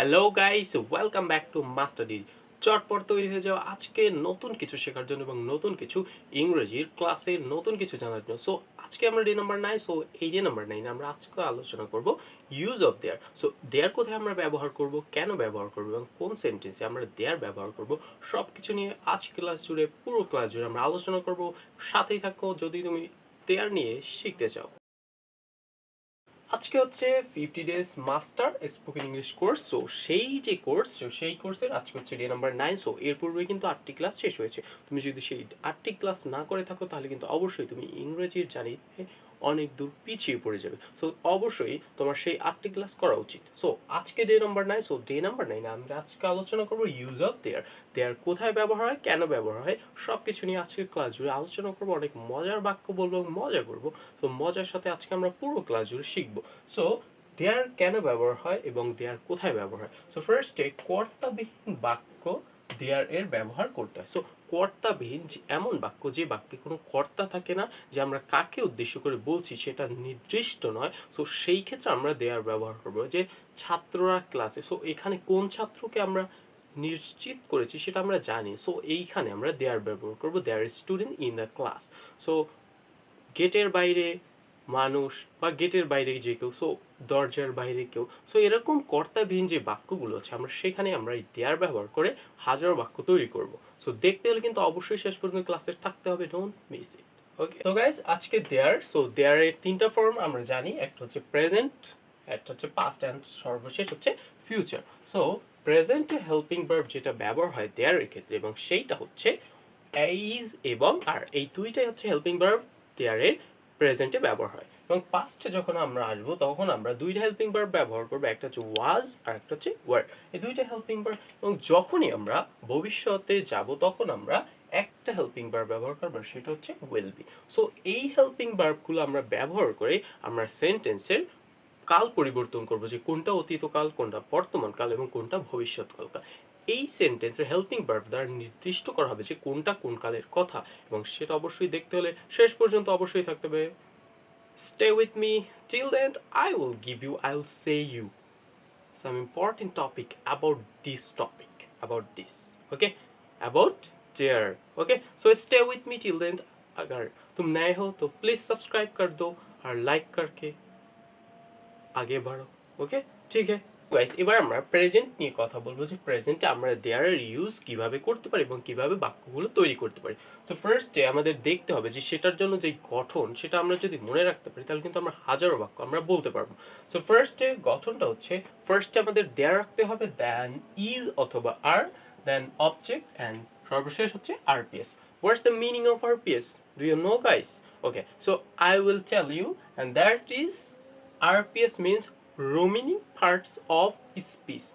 Hello guys, welcome back to master D. চটপট তৈরি হয়ে যাওয়া আজকে নতুন কিছু শেখার জন্য এবং নতুন কিছু ইংরেজির ক্লাসের নতুন কিছু জানার জন্য। সো আজকে আমরা ডে নাম্বার 9। সো এই ডে নাম্বার 9 আমরা আজকে আলোচনা করব use of there. So there কোথায় আমরা ব্যবহার করব, কেন ব্যবহার করব এবং কোন সেন্টেন্সে আমরা দেয়ার ব্যবহার করব, সব কিছু নিয়ে আজ ক্লাস জুড়ে পুরো ক্লাস জুড়ে আমরা আলোচনা করব। সাথেই থাকো যদি তুমি দেয়ার নিয়ে শিখতে চাও। আজকে হচ্ছে 50 days master spoken English course. So সেই কোর্সের আজকে হচ্ছে ডে নাম্বার 9। সো এর পূর্বে কিন্তু 8টি ক্লাস শেষ হয়েছে। তুমি যদি সেই 8টি ক্লাস না করে থাকো তাহলে কিন্তু অবশ্যই তুমি ইংরেজির জার্নিতে অনেক দূর পিছিয়ে পড়ে যাবে। সো অবশ্যই তোমার সেই 8টি ক্লাস করা উচিত। সো আজকে day number 9। So day number 9 আমরা আজকে আলোচনা করব ইউজ অফ দেয়ার। দেয়ার কোথায় ব্যবহার হয়, কেন ব্যবহার হয়, সবকিছু নিয়ে আজকে ক্লাস জুড়ে আলোচনা করব। অনেক মজার বাক্য বলবো এবং মজা করব। সো মজার সাথে আজকে আমরা পুরো ক্লাস জুড়ে শিখব। সো দেয়ার কেন ব্যবহার হয় এবং দেয়ার কোথায় ব্যবহার হয়। সো ফার্স্টে কর্তাবিহীন বাক্য দেয়ার এর ব্যবহার করতে হয়। সো কর্তাবিহীন এমন বাক্য যে বাক্যে কোনো কর্তা থাকে না, যে আমরা কাকে উদ্দেশ্য করে বলছি সেটা নির্দিষ্ট নয়। সো সেই ক্ষেত্রে আমরা দেয়ার ব্যবহার করব। যে ছাত্ররা ক্লাসে, সো এখানে কোন ছাত্রকে আমরা নিশ্চিত করেছি সেটা আমরা জানি। সো এইখানে আমরা দেয়ার ব্যবহার করব। There student in the class. So গেটের বাইরে মানুষ বা গেটের বাইরে যে কেউ, সো দরজার বাইরে কেউ, সো এরকম কর্তাবিহীন যে বাক্যগুলো আছে আমরা সেখানে আমরা এই দেয়ার ব্যবহার করে হাজারো বাক্য তৈরি করব। সো দেখতে হলে কিন্তু অবশ্যই শেষ পর্যন্ত ক্লাসে থাকতে হবে, ডোন্ট মিস ইট। ওকে, তো গাইস আজকে দেয়ার, সো দেয়ার এর তিনটা ফর্ম আমরা জানি। একটা হচ্ছে প্রেজেন্ট, একটা হচ্ছে পাস্ট এন্ড সর্বশেষ হচ্ছে ফিউচার। সো প্রেজেন্টে হেল্পিং ভার্ব যেটা ব্যবহার হয় দেয়ার এর ক্ষেত্রে, এবং সেইটা হচ্ছে ইজ এবং আর, এই দুইটাই হচ্ছে হেল্পিং ভার্ব দেয়ারের প্রেজেন্টে ব্যবহার হয়। এবং পাস্টে যখন আমরা আসবো তখন আমরা দুইটা হেল্পিং ভার্ব ব্যবহার করবো, একটা হচ্ছে ওয়াজ আর একটা হচ্ছে ওয়ার। এই দুইটা হেল্পিং ভার্ব। এবং যখনই আমরা ভবিষ্যতে যাব তখন আমরা একটা হেল্পিং ভার্ব ব্যবহার করবো, সেটা হচ্ছে উইল বি। সো এই হেল্পিং ভার্বগুলো আমরা ব্যবহার করে আমরা সেন্টেন্সের কাল পরিবর্তন করবো, যে কোনটা অতীতকাল, কোনটা বর্তমান কাল এবং কোনটা ভবিষ্যৎকাল। এই সেন্টেন্সের হেল্পিং ভার্ব দ্বারা নির্দিষ্ট করা হবে যে কোনটা কোন কালের কথা, এবং সেটা অবশ্যই দেখতে হলে শেষ পর্যন্ত অবশ্যই থাকতে হবে। Stay with me till the end. I will say you some important topic about this. Okay, about there. Okay, so stay with me till the end. अगर तुम नए हो तो प्लीज सब्सक्राइब कर दो और लाइक करके আগে বাড়ো। ওকে, ঠিক আছে গাইস, এবার আমরা প্রেজেন্ট নিয়ে কথা বলবো, যে প্রেজেন্টে আমরা দেয়ার এর ইউজ কিভাবে করতে পারি এবং কিভাবে বাক্যগুলো তৈরি করতে পারি। তো ফার্স্টে আমাদের দেখতে হবে যে সেটার জন্য যে গঠন, সেটা আমরা যদি মনে রাখতে পারি তাহলে কিন্তু আমরা হাজারো বাক্য আমরা বলতে পারবো। সো ফার্স্টে গঠনটা হচ্ছে, ফার্স্টে আমাদের দেয়ার রাখতে হবে দেন ইজ অথবা আর, দেন অবজেক্ট এন্ড সর্বশেষ হচ্ছে RPS. What's the meaning of RPS? Do you know guys? Okay, so I will tell you, and that is RPS means remaining parts of speech.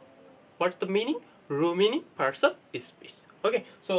What's the meaning? Remaining parts of speech. Okay, so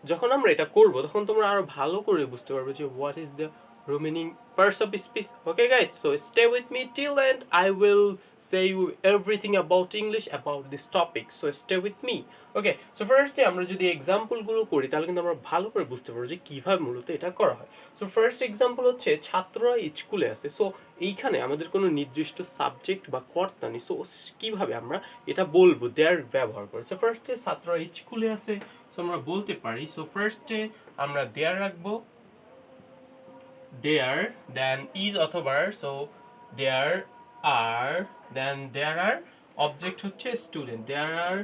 যখন আমরা এটা করব তখন তোমরা আরো ভালো করে বুঝতে পারবে যে what is the remaining parts of speech. Okay guys, so stay with me till the end. I will say you everything about English about this topic, so stay with me. Okay, so first আমরা যদি example গুলো করি তাহলে কিন্তু আমরা ভালো করে বুঝতে পারবো যে কিভাবে মূলত এটা করা হয়। সো ফার্স্ট এক্সাম্পল হচ্ছে ছাত্ররা স্কুলে আছে। সো এইখানে আমাদের কোনো নির্দিষ্ট সাবজেক্ট বা কর্তা নেই। সো কিভাবে আমরা এটা বলবো দেয়ার ব্যবহার করে। সো ফার্স্টে ছাত্ররা স্কুলে আছে, সো আমরা বলতে পারি, সো ফার্স্টে আমরা দেয়ার রাখবো, দেয়ার দেন ইজ অথবা, so there are, then there are, object হচ্ছে student, there are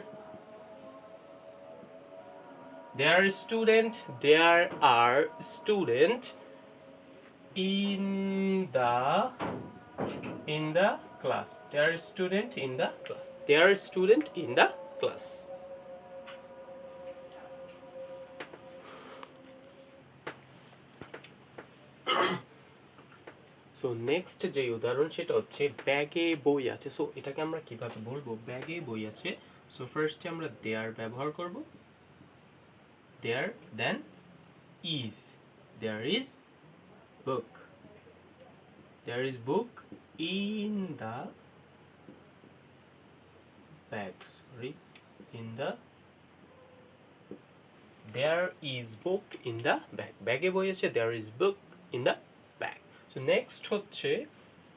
student in the class. There are student in the class. So next যে উদাহরণ সেটা হচ্ছে ব্যাগে বই আছে। সো এটাকে আমরা কিভাবে বলবো, ব্যাগে বই আছে। সো ফার্স্টে আমরা দেয়ার ব্যবহার করব, there then is, there is book, there is book in the bag, sorry, in the, there is book in the bag, ব্যাগে বই আছে, there is book in the bag. So next হচ্ছে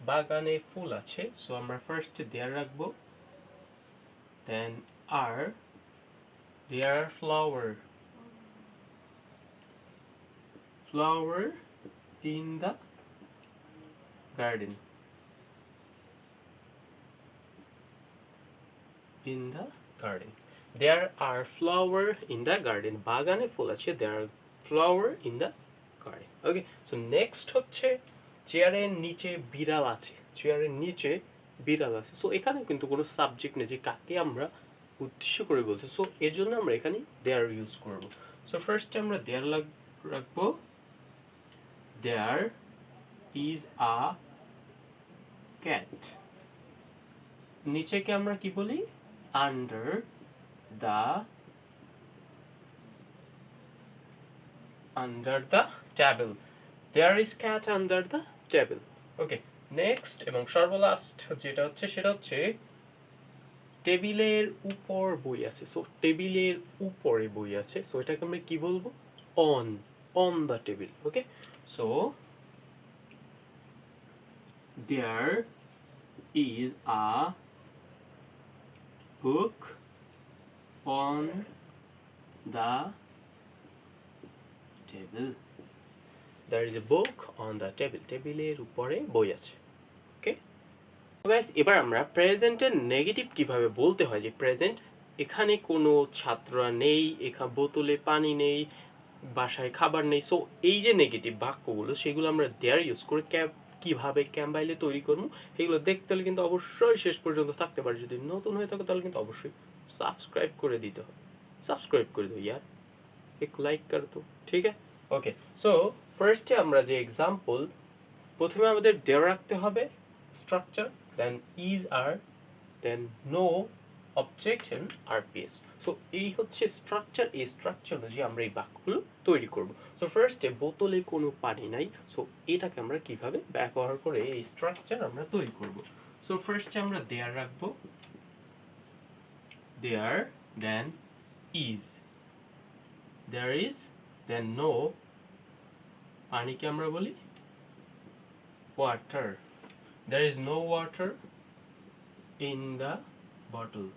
বাগানে ফুল আছে। সো আমরা ফার্স্টে দেয়ার রাখবো, then are there are flower in the garden. In the garden. There are flower in the garden. বাগানে ফুল আছে. There are flower in the garden. Okay. So next হচ্ছে চেয়ারের নিচে বিড়াল আছে. চেয়ারের নিচে বিড়াল আছে. So এখানে কিন্তু কোনো সাবজেক্ট নেই যে কাকে আমরা উদ্দেশ্য করে বলছি. So এর জন্য আমরা এখানে there ইউজ করব. So ফার্স্টে আমরা there রাখবো. There is a cat. নিচেকে আমরা কি বলি? Under the table. There is cat under the table. Okay. Next এবং সর্বলাস্ট যেটা হচ্ছে সেটা হচ্ছে টেবিলের উপর বই আছে. সো টেবিলের উপরে বই আছে. সো এটাকে আমরা কি বলবো? on the table. Okay. So there is a book on the table. There is a book on the table. টেবিলের উপরে বই আছে. ওকে গাইস, এবার আমরা প্রেজেন্টের নেগেটিভ কিভাবে বলতে হয় যে প্রেজেন্ট এখানে কোনো ছাত্ররা নেই, এখানে বোতলে পানি নেই, বাসায় খাবার নেই. সো এই যে নেগেটিভ বাক্যগুলো সেগুলো আমরা দেয়ার ইউজ করে কিভাবে ক্যাম্বাইলে তৈরি করবো এগুলো দেখতে হলে কিন্তু অবশ্যই শেষ পর্যন্ত থাকতে পারে. যদি নতুন হয়ে থাকে তাহলে কিন্তু অবশ্যই সাবস্ক্রাইব করে দিতে হবে. সাবস্ক্রাইব করে দাও ইয়ার, এক লাইক কর তো, ঠিক আছে? ওকে. সো ফার্স্টে আমরা যে এক্সাম্পল, প্রথমে আমাদের দেয়ার রাখতে হবে structure, then is are, then no object and RPS. So এই হচ্ছে স্ট্রাকচার. এই স্ট্রাকচার অনুযায়ী আমরা এই বাক্যগুলো তৈরি করব. সো ফার্স্টে বোতলে কোনো পানি নাই. সো এটাকে আমরা কিভাবে ব্যবহার করে এই স্ট্রাকচার আমরা তৈরি করব. সো ফার্স্টে আমরা দেয়ার রাখবো, there, then is, there is, then no, পানিকে আমরা বলি water, there is no water in the bottle,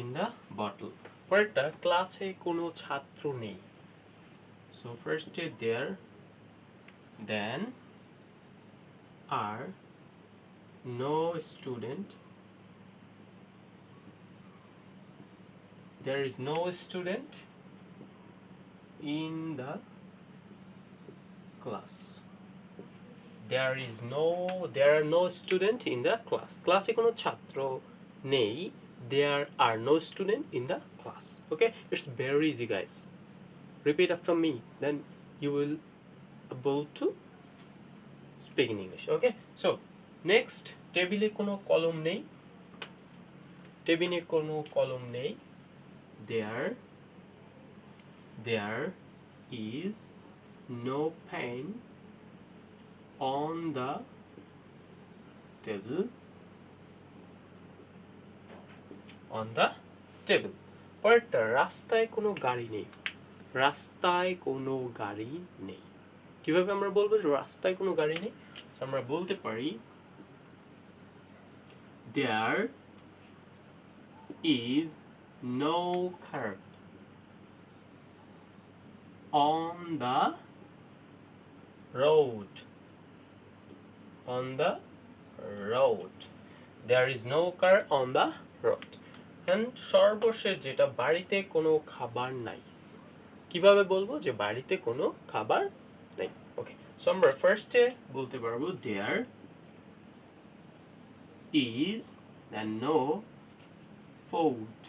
in the bottle. পরেরটা ক্লাসে কোনো ছাত্র নেই. So first there, then are no student, there is no student in the class. There are no student in the class. ক্লাসে কোনো ছাত্র নেই. There are no student in the class. Okay, it's very easy guys. Repeat after me, then you will able to speak in English. Okay, so next, টেবিলে কোনো কলম নেই. টেবিলে কোনো কলম নেই. There is no pen on the table. On the table. পরেরটা রাস্তায় কোনো গাড়ি নেই. রাস্তায় কোনো গাড়ি নেই. কিভাবে আমরা বলবো যে রাস্তায় কোনো গাড়ি নেই? আমরা বলতে পারি there is no car on the road. On the road. There is no car on the road. And সর্বশেষ যেটা, বাড়িতে কোনো খাবার নাই. কিভাবে বলবো যে বাড়িতে কোনো খাবার নাই? ওকে, সো আমরা ফার্স্টে বলতে পারবো there is and no food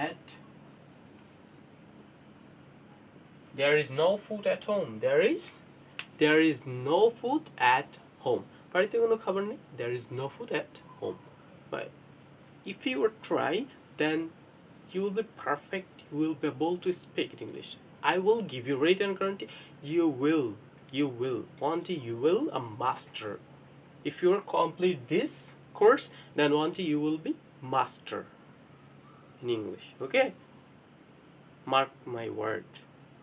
at, there is no food at home. There is no food at home. বাড়িতে কোনো খাবার নেই. There is no food at home. But if you will try, then you will be perfect. You will be able to speak in English. I will give you written guarantee. You will. One day you will a master. If you will complete this course, then one day you will be master in English. Okay? Mark my word.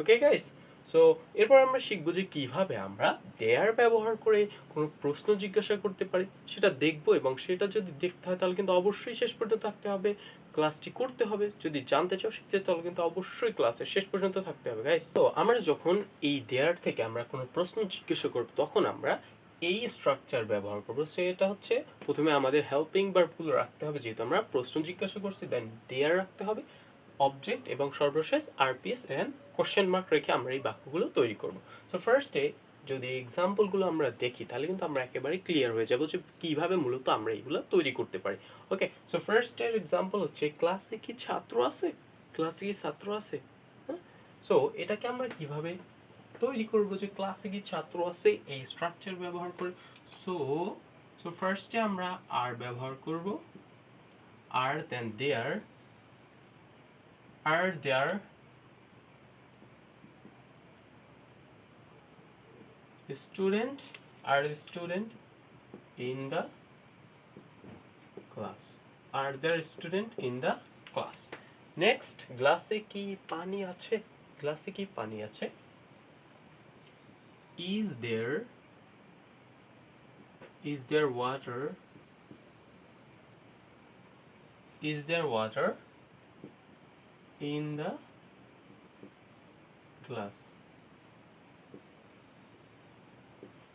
Okay, guys. So এরপর আমরা শিখবো যে কিভাবে আমরা there ব্যবহার করে কোনো প্রশ্ন জিজ্ঞাসা করতে পারি, সেটা দেখবো। এবং সেটা যদি দেখতে হয় তাহলে কিন্তু অবশ্যই শেষ পর্যন্ত থাকতে হবে, ক্লাসটি করতে হবে। যদি জানতে চাও শিখতে চাও তাহলে কিন্তু অবশ্যই ক্লাসের শেষ পর্যন্ত থাকতে হবে গাইস। তো আমরা যখন এই দেয়ার থেকে আমরা কোনো প্রশ্ন জিজ্ঞাসা করব তখন আমরা এই স্ট্রাকচার ব্যবহার করব। সেটা হচ্ছে প্রথমে আমাদের হেল্পিং ভার্বগুলো রাখতে হবে, যেহেতু আমরা প্রশ্ন জিজ্ঞাসা করছি, দেন দেয়ার রাখতে হবে, অবজেক্ট, এবং সর্বশেষ আরপিএস এন্ড কোশ্চেন মার্ক রেখে আমরা এই বাক্যগুলো তৈরি করব। সো ফার্স্টে যদি এক্সাম্পলগুলো আমরা দেখি তাহলে কিন্তু আমরা একেবারে ক্লিয়ার হয়ে যাব যে কিভাবে মূলত আমরা এইগুলো তৈরি করতে পারি। ওকে, সো ফার্স্টের এক্সাম্পল হচ্ছে ক্লাসে কি ছাত্র আছে, ক্লাসে কি ছাত্র আছে। হ্যাঁ, সো এটাকে আমরা কিভাবে তৈরি করব যে ক্লাসে কি ছাত্র আছে, এই স্ট্রাকচার ব্যবহার করে। সো সো ফার্স্টে আমরা আর ব্যবহার করব, আর then there, are there student, are student in the class, are there student in the class. Next, গ্লাসে কি পানি আছে, গ্লাসে কি পানি আছে। is there water, is there water in the glass,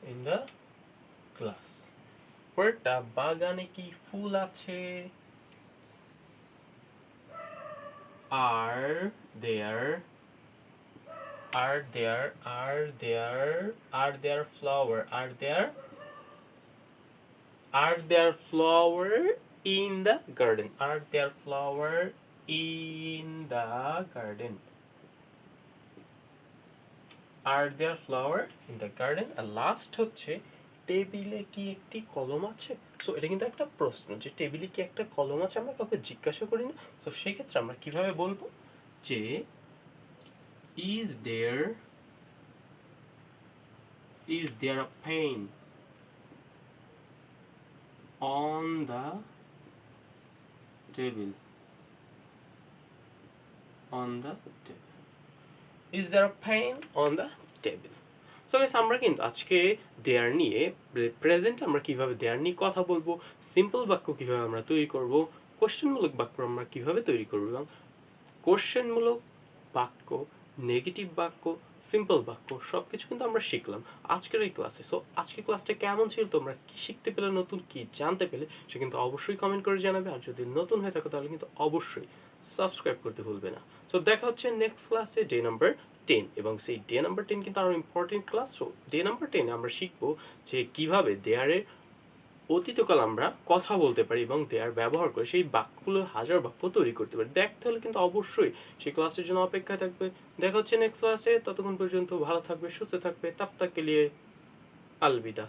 in the glass. পরেরটা, বাগানে কি ফুল আছে। are there flower, are there flower in the garden, are there flower in the garden, are there flower in the garden. আর last হচ্ছে, টেবিলে কি একটি কলম আছে। সো এটা কিন্তু একটা প্রশ্ন যে টেবিলে কি একটা কলম আছে, আমরা কাউকে জিজ্ঞাসা করি না। সো সেক্ষেত্রে আমরা কিভাবে বলবো যে is there a pen on the table, on the table, is there a pen on the table. So guys, আমরা কিন্তু আজকে দেয়ার নিয়ে, প্রেজেন্ট আমরা কিভাবে দেয়ার নিয়ে কথা বলবো, সিম্পল বাক্য কিভাবে আমরা তৈরি করব, কোশ্চেনমূলক বাক্য আমরা কিভাবে তৈরি করব, এবং কোশ্চেনমূলক বাক্য, নেগেটিভ বাক্য, সিম্পল বাক্য সবকিছু কিন্তু আমরা শিখলাম আজকের এই ক্লাসে। সো আজকের ক্লাসটা কেমন ছিল, তোমরা কি শিখতে পেলে, নতুন কি জানতে পেলে, সে কিন্তু অবশ্যই কমেন্ট করে জানাবে। আর যদি নতুন হয়ে থাকো তাহলে কিন্তু অবশ্যই সাবস্ক্রাইব করতে ভুলবে না। সো দেখা হচ্ছে নেক্সট ক্লাসে, ডে নাম্বার 10, এবং সেই ডে নাম্বার 10 কিন্তু আরো important class. So day number 10 আমরা শিখবো যে কিভাবে দেয়ারে অতীতকাল আমরা কথা বলতে পারি এবং দেয়ার ব্যবহার করে সেই বাক্যগুলো হাজার বাক্য তৈরি করতে পারি। দেখতে হলে কিন্তু অবশ্যই সেই ক্লাসের জন্য অপেক্ষায় থাকবে। দেখা হচ্ছে নেক্সট ক্লাসে, ততক্ষণ পর্যন্ত ভালো থাকবে, সুস্থ থাকবে। তব তক কে লিয়ে আলবিদা।